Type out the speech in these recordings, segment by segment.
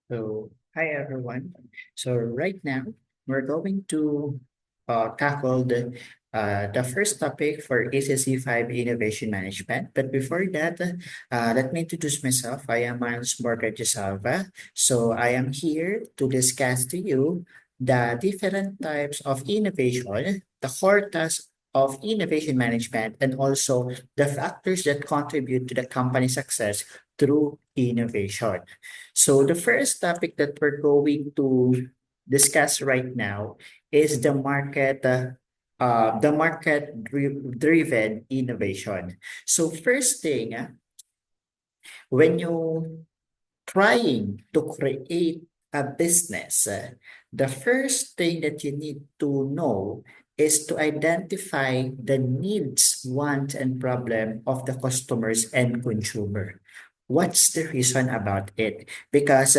Hi everyone. So right now we're going to tackle the first topic for ACC 5 Innovation Management. But before that, let me introduce myself. I am Miles Morgan Gisalva. So I am here to discuss to you the different types of innovation, the core tasks of innovation management, and also the factors that contribute to the company's success through innovation. So the first topic that we're going to discuss right now is the market driven innovation. So first thing, when you trying to create a business, the first thing that you need to know is to identify the needs, wants, and problem of the customers and consumer. What's the reason about it? Because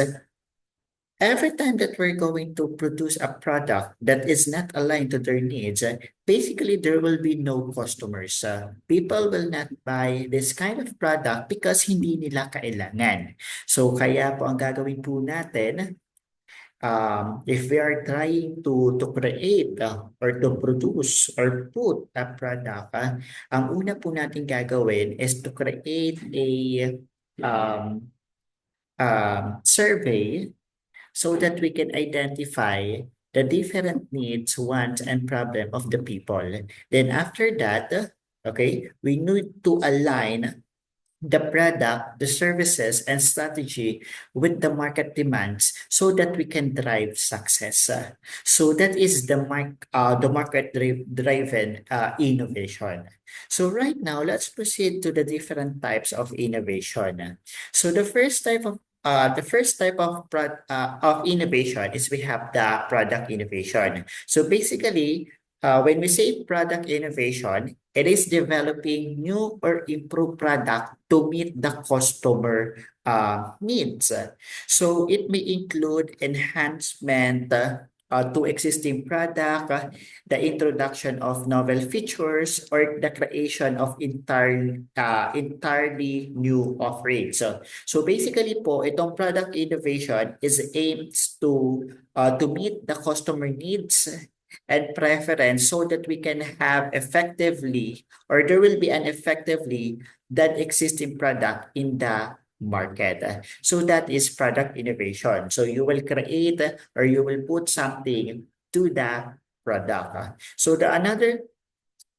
every time that we're going to produce a product that is not aligned to their needs, basically there will be no customers. People will not buy this kind of product because hindi nila kailangan. So kaya po ang gagawin po natin, if we are trying to create or to produce or put a product, ang una po natin gagawin is to create a um, survey so that we can identify the different needs, wants, and problem of the people. Then after that, okay, we need to align the product, the services, and strategy with the market demands so that we can drive success. So that is the market driven innovation. So right now, let's proceed to the different types of innovation. So the first type of innovation is we have the product innovation. So basically, when we say product innovation, it is developing new or improved product to meet the customer needs. So it may include enhancement to existing product, the introduction of novel features, or the creation of entirely new offerings. So basically po, itong product innovation is aims to meet the customer needs and preference so that we can have effectively, or there will be an effectively that existing product in the market. So that is product innovation. So you will create or you will put something to the product. So the another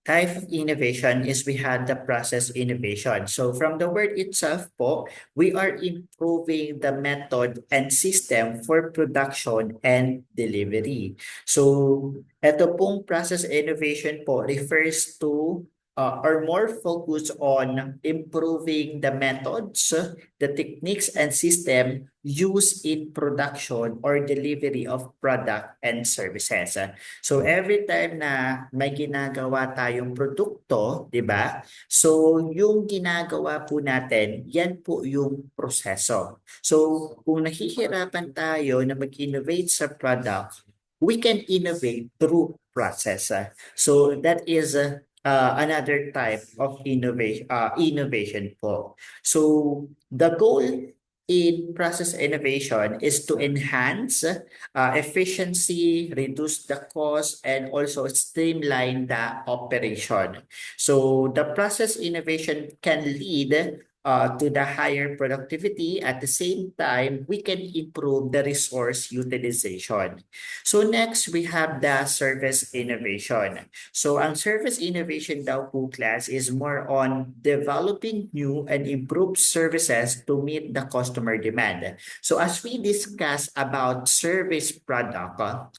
type of innovation is we had the process innovation. So from the word itself po, we are improving the method and system for production and delivery. So ito pong process innovation po refers to or more focused on improving the methods, the techniques and system used in production or delivery of product and services. So every time na may ginagawa tayong produkto, 'di ba? So yung ginagawa po natin, yan po yung proseso. So kung nahihirapan tayo na mag-innovate sa product, we can innovate through process. So that is another type of innovation po. So the goal in process innovation is to enhance efficiency, reduce the cost, and also streamline the operation. So the process innovation can lead to the higher productivity. At the same time, we can improve the resource utilization. So next, we have the service innovation. So ang service innovation daw po class is more on developing new and improved services to meet the customer demand. So as we discuss about service product,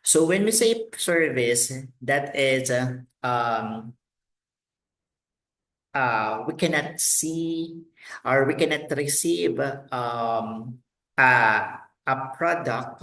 so when we say service, that is we cannot see or we cannot receive a product,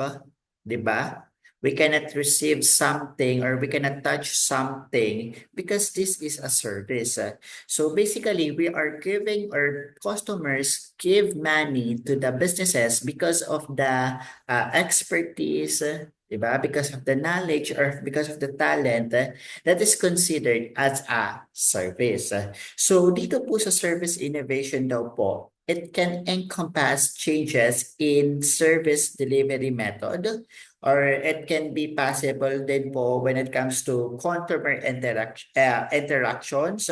di ba? We cannot receive something or we cannot touch something because this is a service. So basically, we are giving or customers give money to the businesses because of the expertise, Diba? Because of the knowledge or because of the talent that is considered as a service. So dito po sa service innovation daw po, it can encompass changes in service delivery method, or it can be possible din po when it comes to customer interactions,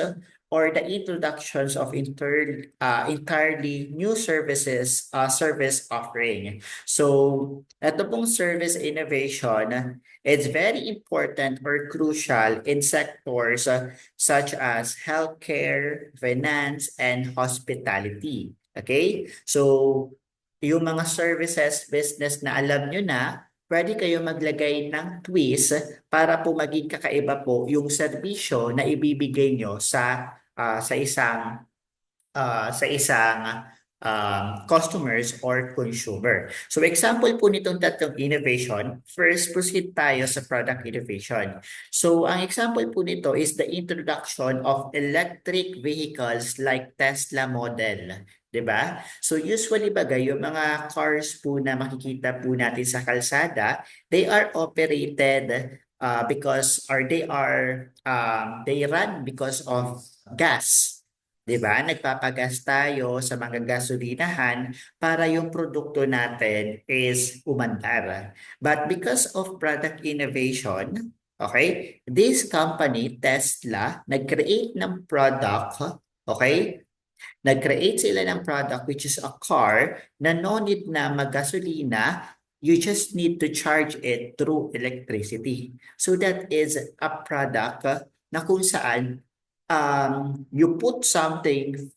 or the introductions of entirely new service offering. So, ito pong service innovation, it's very important or crucial in sectors such as healthcare, finance, and hospitality. Okay? So, yung mga services business na alam nyo na, pwede kayo maglagay ng twist para po maging kakaiba po yung serbisyo na ibibigay nyo sa isang customers or consumer. So example po nitong tatlong innovation, first proceed tayo sa product innovation. So ang example po nito is the introduction of electric vehicles like Tesla model. 'Di ba? So usually bagay yung mga cars po na makikita po natin sa kalsada, they are operated they run because of gas. 'Di ba? Nagpapagas tayo sa mga gasolinahan para yung produkto natin is umandar. But because of product innovation, okay, this company, Tesla, nag-create ng product, okay? Nag-create sila ng product which is a car na no need na maggasolina, you just need to charge it through electricity. So that is a product na kung saan you put something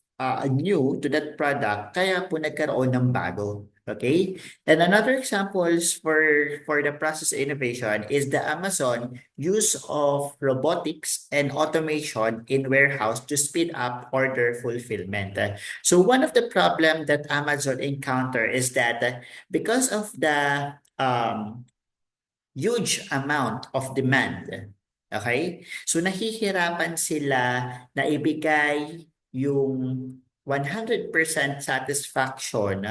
new to that product, kaya po nagkaroon ng bago. Okay? And another examples for the process innovation is the Amazon use of robotics and automation in warehouse to speed up order fulfillment. So one of the problem that Amazon encounter is that because of the huge amount of demand. Okay? So nahihirapan sila na ibigay yung 100% satisfaction,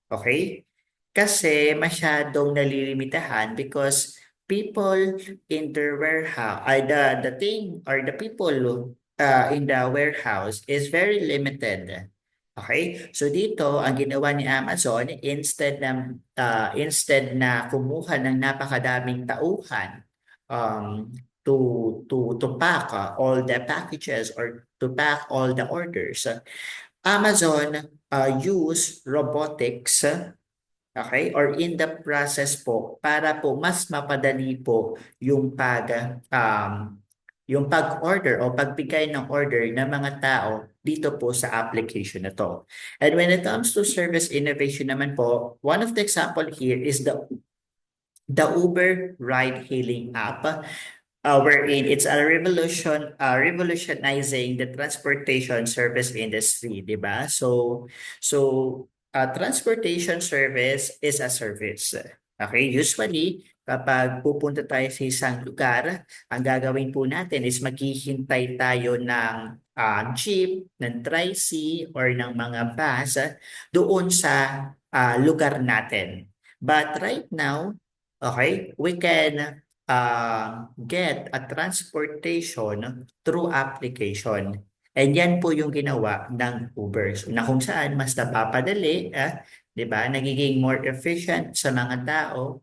okay? Kasi masyadong nalilimitahan because people in their warehouse, the thing or the people in the warehouse is very limited. Okay? So dito, ang ginawa ni Amazon, instead na kumuha ng napakadaming tauhan to pack all the packages or to pack all the orders, Amazon use robotics, okay? Or in the process po para po mas mapadali po yung pag-order o pagbigay ng order ng mga tao dito po sa application na to. And when it comes to service innovation naman po, one of the example here is the Uber ride-hailing app, wherein it's a revolutionizing the transportation service industry, di ba? So transportation service is a service. Okay, usually kapag pupunta tayo sa isang lugar, ang gagawin po natin is maghihintay tayo ng jeep, ng tricy, or ng mga bus doon sa lugar natin. But right now, okay, we can get a transportation through application. And yan po yung ginawa ng Uber. So, na kung saan mas napapadali, 'di ba? Nagiging more efficient sa mga tao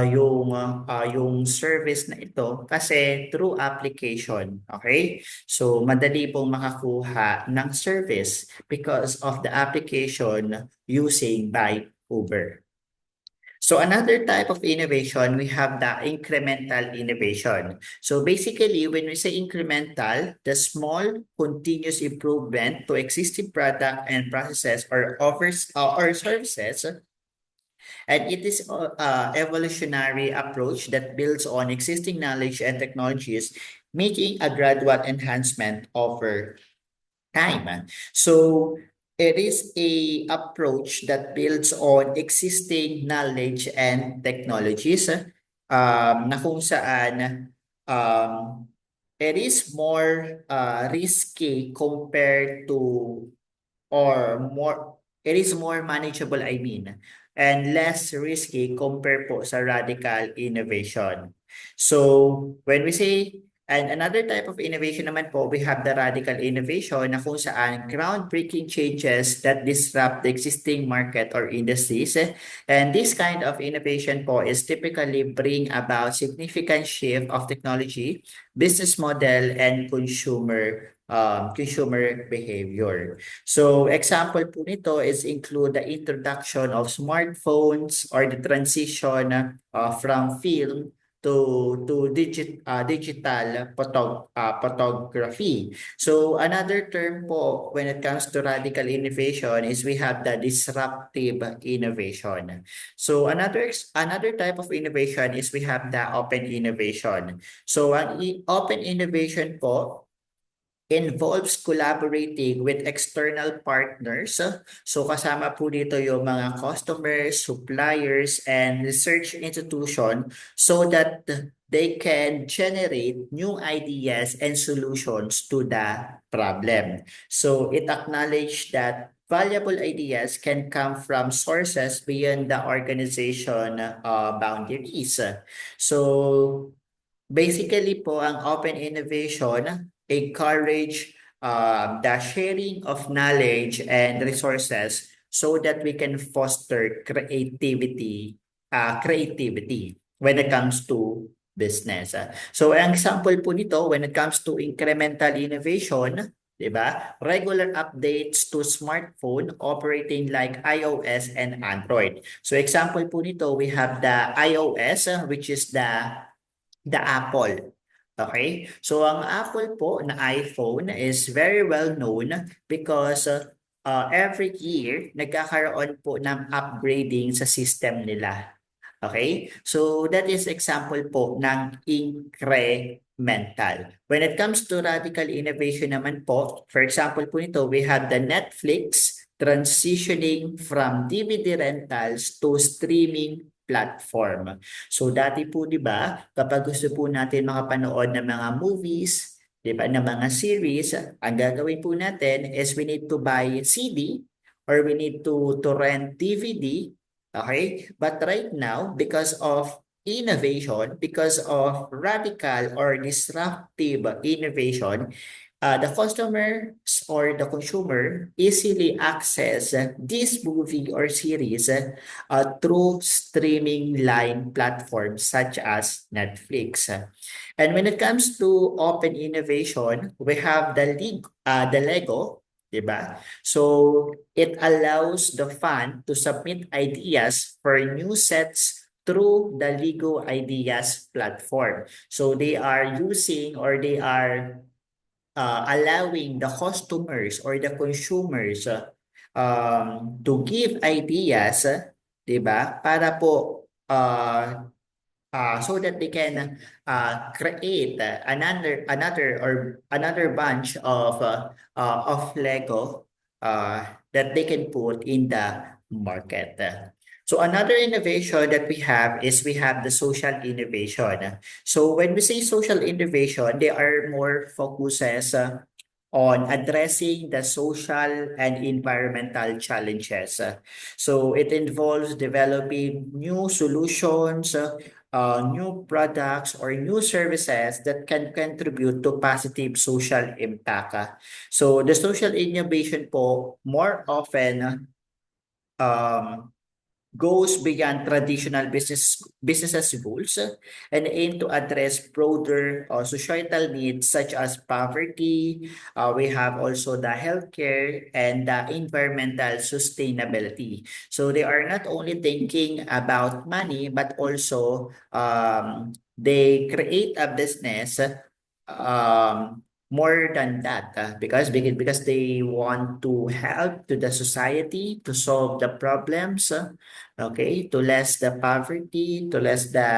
yung service na ito kasi through application. Okay? So, madali pong makakuha ng service because of the application using by Uber. So another type of innovation, we have the incremental innovation. So basically, when we say incremental, the small continuous improvement to existing product and processes or services, and it is evolutionary approach that builds on existing knowledge and technologies, making a gradual enhancement over time. So it is a approach that builds on existing knowledge and technologies, na kung saan it is more risky compared to or more it is more manageable, I mean, and less risky compared po sa radical innovation. So when we say, and another type of innovation naman po, we have the radical innovation na kung saan groundbreaking changes that disrupt the existing market or industries. And this kind of innovation po is typically bring about significant shift of technology, business model, and consumer behavior. So example po nito is include the introduction of smartphones or the transition from film to digital photography. So another term po when it comes to radical innovation is we have the disruptive innovation. So another type of innovation is we have the open innovation. So ang open innovation po involves collaborating with external partners. So kasama po dito yung mga customers, suppliers, and research institution so that they can generate new ideas and solutions to the problem. So it acknowledged that valuable ideas can come from sources beyond the organization boundaries. So basically po, ang open innovation encourage the sharing of knowledge and resources so that we can foster creativity when it comes to business. So, ang example po nito, when it comes to incremental innovation, di ba? Regular updates to smartphone operating like iOS and Android. So, example po nito, we have the iOS, which is the Apple. Okay? So ang Apple po na iPhone is very well known because every year nagkakaroon po ng upgrading sa system nila. Okay? So that is example po ng incremental. When it comes to radical innovation naman po, for example po nito, we have the Netflix transitioning from DVD rentals to streaming platform. So dati po 'di ba, kapag gusto po natin makapanood ng mga movies, 'di ba, ng mga series, ang gagawin po natin is we need to buy CD or we need to rent DVD, okay? But right now, because of innovation, because of radical or disruptive innovation, the customers or the consumer easily access this movie or series through streaming line platforms such as Netflix. And when it comes to open innovation, we have the Lego, diba? So it allows the fan to submit ideas for new sets through the Lego Ideas platform. So they are using or they are allowing the customers or the consumers to give ideas, 'di ba? Para po so that they can create another bunch of Lego that they can put in the market. So another innovation that we have is we have the social innovation. So when we say social innovation, they are more focuses on addressing the social and environmental challenges. So it involves developing new solutions, new products, or new services that can contribute to positive social impact. So the social innovation po more often um, goes beyond traditional businesses goals and aim to address broader societal needs such as poverty. We have also the healthcare and the environmental sustainability. So they are not only thinking about money, but also they create a business more than that because they want to help to the society to solve the problems, okay, to less the poverty, to less the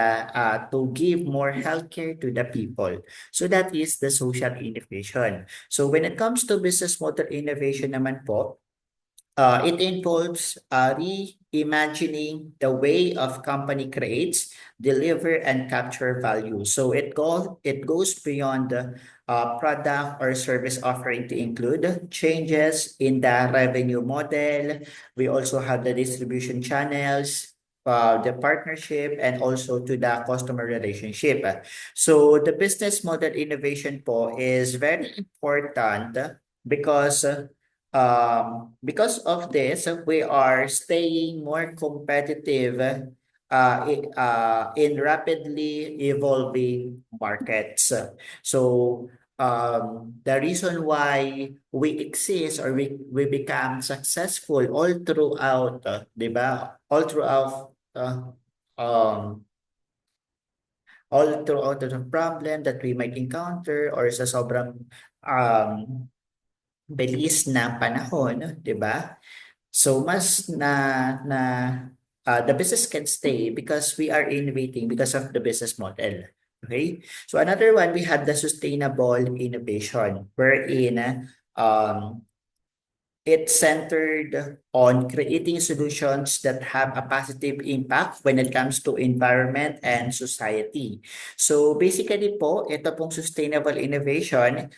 to give more healthcare to the people. So that is the social innovation. So when it comes to business model innovation naman po, It involves reimagining the way of company creates, deliver, and capture value. So it goes beyond the product or service offering to include changes in the revenue model. We also have the distribution channels, the partnership, and also to the customer relationship. So the business model innovation po is very important because because of this, we are staying more competitive in rapidly evolving markets. So the reason why we exist or we become successful di ba? Um, all throughout the problem that we might encounter or sa sobrang um, bilis na panahon, di ba? So mas the business can stay because we are innovating because of the business model. Okay? So another one, we have the sustainable innovation wherein it's centered on creating solutions that have a positive impact when it comes to environment and society. So basically po, ito pong sustainable innovation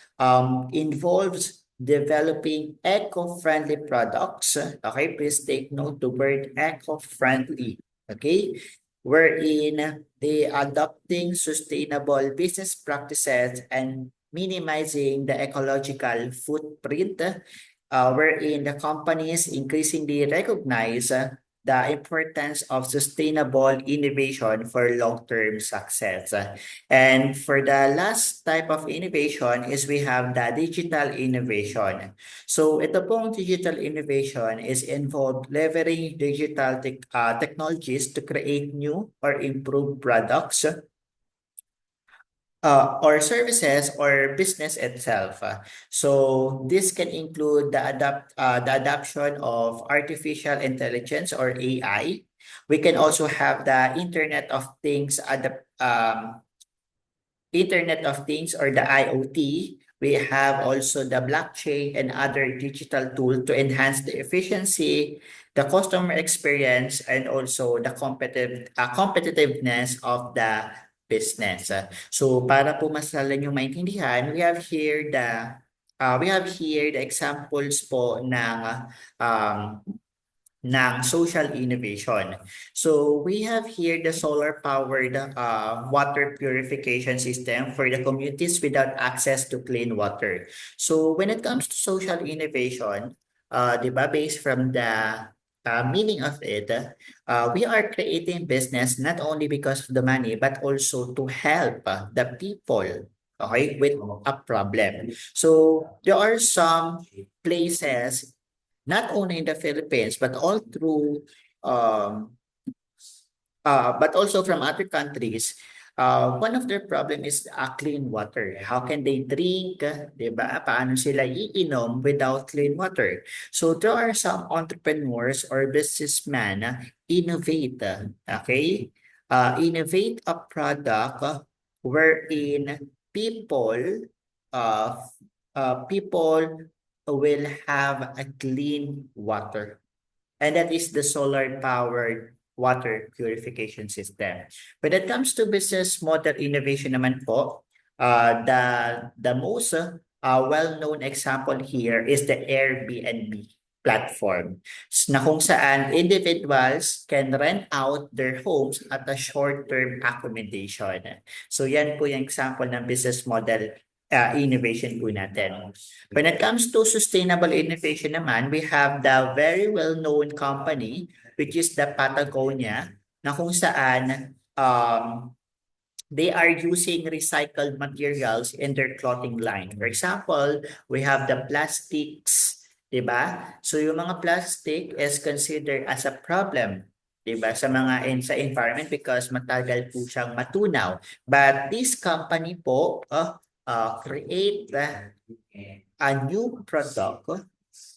involves developing eco-friendly products. Okay, please take note the word eco-friendly. Okay, wherein they adopting sustainable business practices and minimizing the ecological footprint wherein the companies increasingly recognize the importance of sustainable innovation for long-term success. And for the last type of innovation is we have the digital innovation. So ito pong digital innovation is involved leveraging digital technologies to create new or improved products or services or business itself. So this can include the adoption of artificial intelligence or AI. We can also have the Internet of Things or the IoT. We have also the blockchain and other digital tools to enhance the efficiency, the customer experience, and also the competitiveness of the business. So para po mas lalo nyo maintindihan, we have here the examples po ng social innovation. So we have here the solar-powered water purification system for the communities without access to clean water. So when it comes to social innovation, di ba, based from the meaning of it, we are creating business not only because of the money, but also to help the people, okay, with a problem. So there are some places not only in the Philippines, but all through, um, but also from other countries. One of their problem is clean water. How can they drink? Di ba? Paano sila iinom without clean water? So there are some entrepreneurs or businessmen innovate, okay? Innovate a product wherein uh, people will have a clean water. And that is the solar powered water purification system. When it comes to business model innovation naman po, the most well-known example here is the Airbnb platform na kung saan individuals can rent out their homes at a short-term accommodation. So yan po yung example ng business model innovation po natin. When it comes to sustainable innovation naman, we have the very well-known company, which is the Patagonia, na kung saan they are using recycled materials in their clothing line. For example, we have the plastics, di ba? So yung mga plastic is considered as a problem, di ba? Sa environment because matagal po siyang matunaw. But this company po create a new product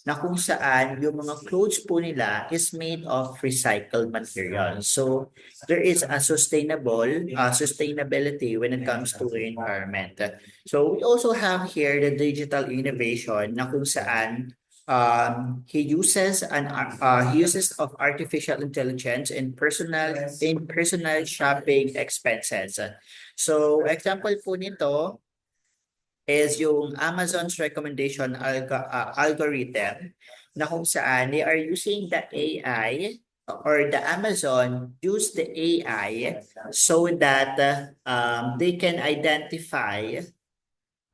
na kung saan yung mga clothes po nila is made of recycled material. So there is a sustainability when it comes to the environment. So we also have here the digital innovation na kung saan he uses he uses of artificial intelligence in personal shopping expenses. So example po nito is yung Amazon's recommendation algorithm na kung saan they are using the AI or the Amazon use the AI so that they can identify.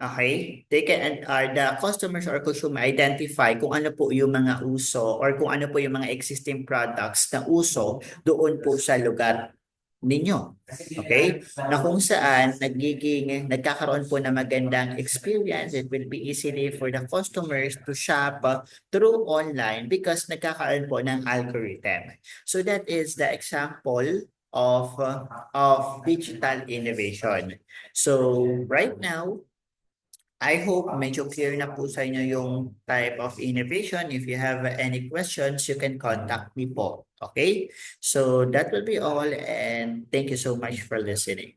Okay, they can the customers or consumer identify kung ano po yung mga uso or kung ano po yung mga existing products na uso doon po sa lugar ninyo. Okay? Na kung saan nagkakaroon po na magandang experience, it will be easily for the customers to shop through online because nagkakaroon po ng algorithm. So that is the example of digital innovation. So right now, I hope medyo clear na po sa inyo yung type of innovation. If you have any questions, you can contact me po. Okay? So that will be all and thank you so much for listening.